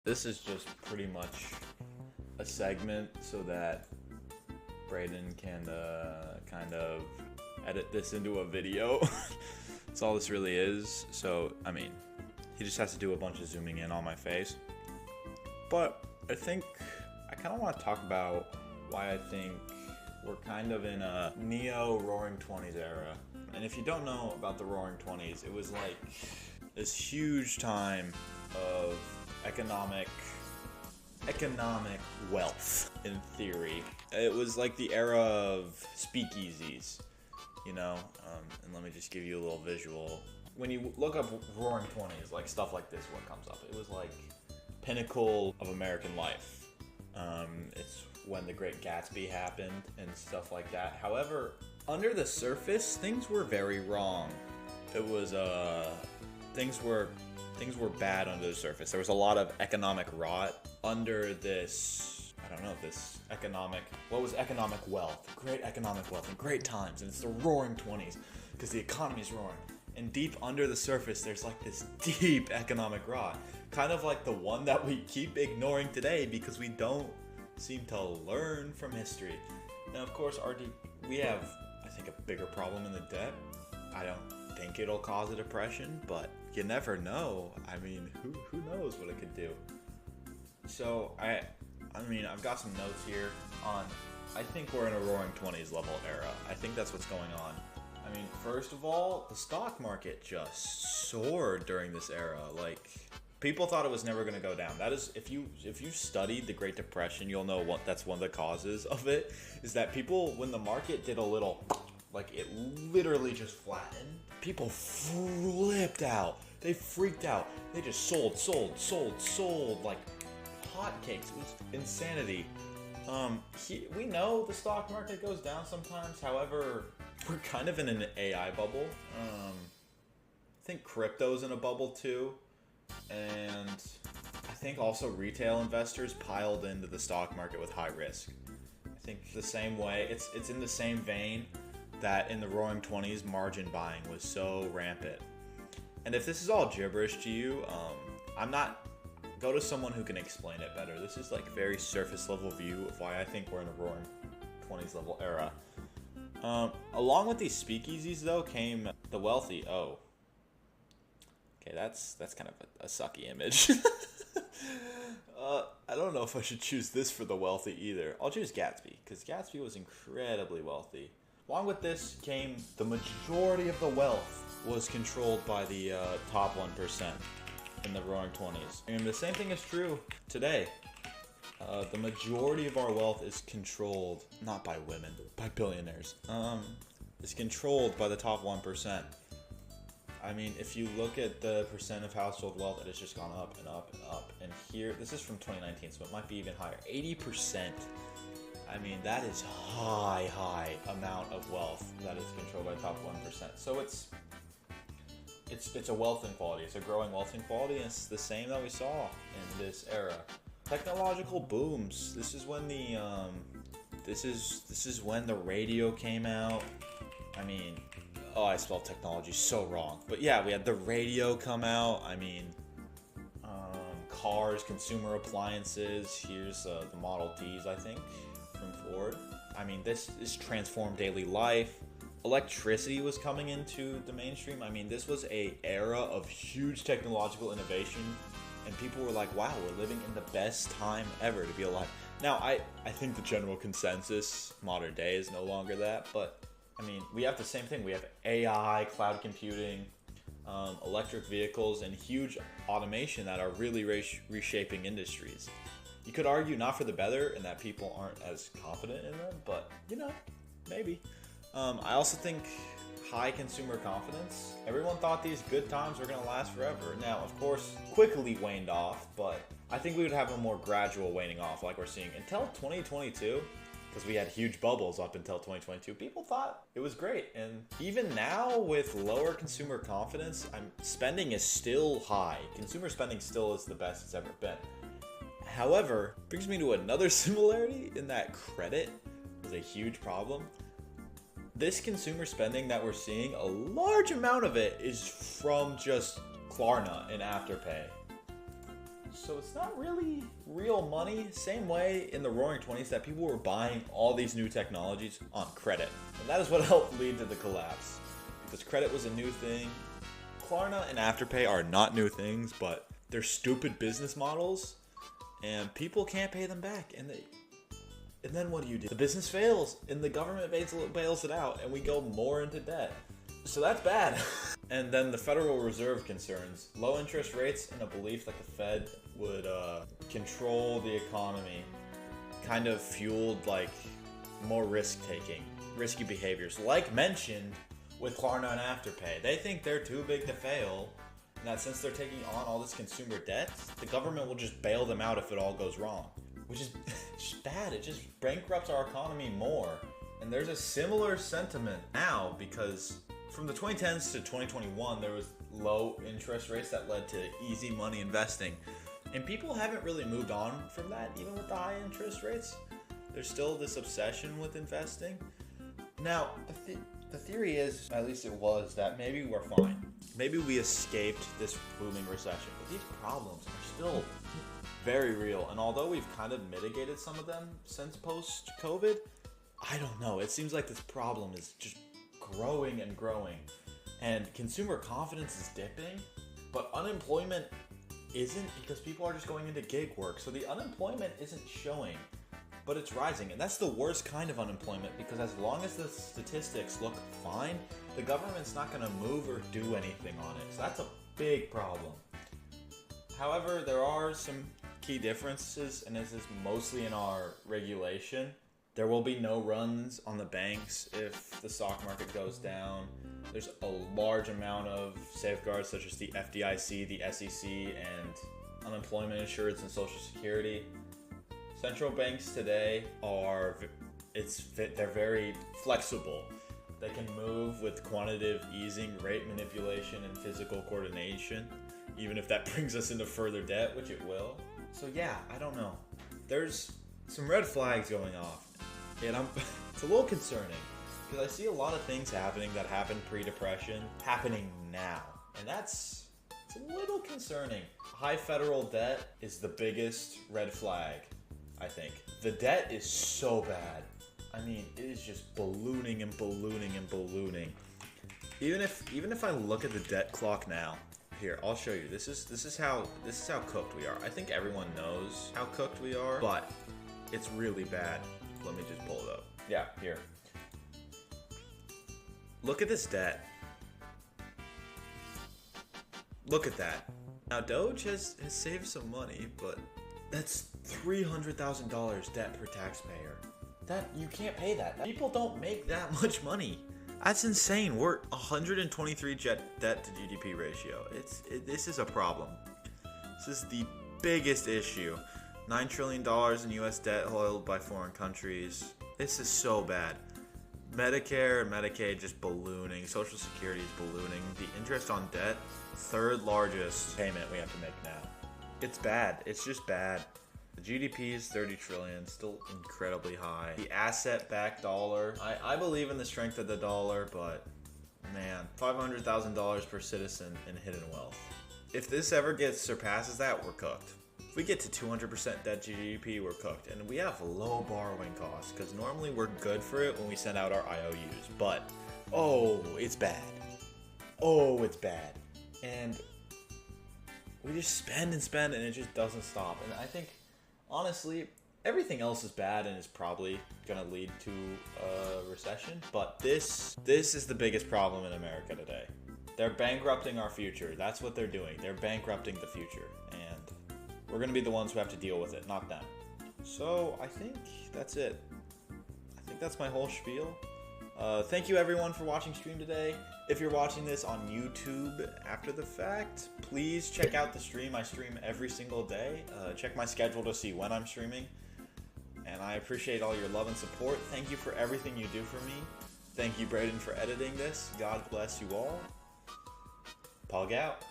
This is just pretty much a segment so that Brayden can kind of edit this into a video. That's all this really is. So, I mean, he just has to do a bunch of zooming in on my face. But I think I kind of want to talk about why I think we're kind of in a neo-Roaring Twenties era. And if you don't know about the Roaring Twenties, it was like this huge time of economic wealth, in theory. It was like the era of speakeasies, you know? And let me just give you a little visual. When you look up Roaring Twenties, like stuff like this, what comes up? It was like pinnacle of American life. It's when the Great Gatsby happened and stuff like that. However, under the surface, things were very wrong. It was things were bad under the surface. There was a lot of economic rot under this, I don't know, what was economic wealth? Great economic wealth and great times, and it's the Roaring Twenties because the economy's roaring. And deep under the surface, there's like this deep economic rot, kind of like the one that we keep ignoring today because we don't seem to learn from history. Now, of course, we have, I think, a bigger problem in the debt. I don't think it'll cause a depression, but you never know. I mean, who knows what it could do? So I mean, I've got some notes here on. I think we're in a Roaring Twenties level era. I think that's what's going on. I mean, first of all, the stock market just soared during this era. Like, people thought it was never going to go down. That is, if you studied the Great Depression, you'll know that's one of the causes of it. Is that people, when the market did a little, like, it literally just flattened, people flipped out. They freaked out. They just sold like hotcakes. It was insanity. We know the stock market goes down sometimes. However, we're kind of in an AI bubble. I think crypto's in a bubble too. And I think also retail investors piled into the stock market with high risk. I think the same way, it's in the same vein that in the Roaring Twenties, margin buying was so rampant. And if this is all gibberish to you, go to someone who can explain it better. This is like very surface level view of why I think we're in a Roaring 20s level era. Along with these speakeasies though came the wealthy. Oh, okay, that's kind of a sucky image. I don't know if I should choose this for the wealthy either. I'll choose Gatsby because Gatsby was incredibly wealthy. Along with this came the majority of the wealth was controlled by the top 1% in the Roaring 20s. And the same thing is true today. The majority of our wealth is controlled, not by women, by billionaires. It's controlled by the top 1%. I mean, if you look at the percent of household wealth, it has just gone up and up and up. And here, this is from 2019, so it might be even higher. 80%. I mean, that is high amount of wealth that is controlled by the top 1%. So it's a wealth inequality. It's a growing wealth inequality, and it's the same that we saw in this era. Technological booms. This is when this is when the radio came out. I mean, I spelled technology so wrong. But yeah, we had the radio come out. I mean, cars, consumer appliances. Here's the Model Ts, I think, from Ford. I mean, this transformed daily life. Electricity was coming into the mainstream. I mean, this was a era of huge technological innovation, and people were like, wow, we're living in the best time ever to be alive. Now, I think the general consensus modern day is no longer that, but I mean, we have the same thing. We have AI, cloud computing, electric vehicles, and huge automation that are really reshaping industries. You could argue not for the better and that people aren't as confident in them, but, you know, maybe. I also think high consumer confidence. Everyone thought these good times were going to last forever. Now, of course, quickly waned off, but I think we would have a more gradual waning off like we're seeing until 2022, because we had huge bubbles up until 2022. People thought it was great. And even now, with lower consumer confidence, spending is still high. Consumer spending still is the best it's ever been. However, brings me to another similarity in that credit is a huge problem. This consumer spending that we're seeing, a large amount of it is from just Klarna and Afterpay. So it's not really real money. Same way in the Roaring Twenties that people were buying all these new technologies on credit. And that is what helped lead to the collapse. Because credit was a new thing. Klarna and Afterpay are not new things, but they're stupid business models. And people can't pay them back. And then what do? The business fails and the government bails it out and we go more into debt. So that's bad. And then the Federal Reserve concerns. Low interest rates and a belief that the Fed would control the economy kind of fueled like more risk-taking, risky behaviors. Like mentioned with Klarna and Afterpay. They think they're too big to fail, and that since they're taking on all this consumer debt, the government will just bail them out if it all goes wrong. Which is just bad. It just bankrupts our economy more. And there's a similar sentiment now because from the 2010s to 2021, there was low interest rates that led to easy money investing. And people haven't really moved on from that, even with the high interest rates. There's still this obsession with investing. Now, the theory is, at least it was, that maybe we're fine. Maybe we escaped this booming recession. But these problems are still very real. And although we've kind of mitigated some of them since post-COVID, I don't know. It seems like this problem is just growing and growing, and consumer confidence is dipping, but unemployment isn't because people are just going into gig work. So the unemployment isn't showing, but it's rising, and that's the worst kind of unemployment because as long as the statistics look fine, the government's not going to move or do anything on it. So that's a big problem. However, there are some key differences, and this is mostly in our regulation. There will be no runs on the banks if the stock market goes down. There's a large amount of safeguards such as the FDIC, the SEC, and unemployment insurance and Social Security. Central banks today they're very flexible. They can move with quantitative easing, rate manipulation, and physical coordination, even if that brings us into further debt, which it will. So yeah, I don't know. There's some red flags going off. And it's a little concerning because I see a lot of things happening that happened pre-depression happening now. And it's a little concerning. High federal debt is the biggest red flag, I think. The debt is so bad. I mean, it is just ballooning and ballooning and ballooning. Even if I look at the debt clock now, here, I'll show you. This is how cooked we are. I think everyone knows how cooked we are, but it's really bad. Let me just pull it up. Yeah, here. Look at this debt. Look at that. Now, Doge has saved some money, but that's $300,000 debt per taxpayer. That you can't pay that. People don't make that much money. That's insane. We're 123 debt to GDP ratio. This is a problem. This is the biggest issue. $9 trillion in U.S. debt held by foreign countries. This is so bad. Medicare and Medicaid just ballooning. Social Security is ballooning. The interest on debt, third largest payment we have to make now. It's bad. It's just bad. The GDP is 30 trillion, still incredibly high. The asset-backed dollar. I believe in the strength of the dollar, but man, $500,000 per citizen in hidden wealth. If this ever surpasses that, we're cooked. If we get to 200% debt to GDP, we're cooked. And we have low borrowing costs, because normally we're good for it when we send out our IOUs. But, oh, it's bad. Oh, it's bad. And we just spend and spend, and it just doesn't stop. And I think, honestly, everything else is bad and is probably going to lead to a recession. But this is the biggest problem in America today. They're bankrupting our future. That's what they're doing. They're bankrupting the future. And we're going to be the ones who have to deal with it, not them. So I think that's it. I think that's my whole spiel. Thank you everyone for watching stream today. If you're watching this on YouTube after the fact, please check out the stream. I stream every single day. Check my schedule to see when I'm streaming. And I appreciate all your love and support. Thank you for everything you do for me. Thank you, Braden, for editing this. God bless you all. Pog out.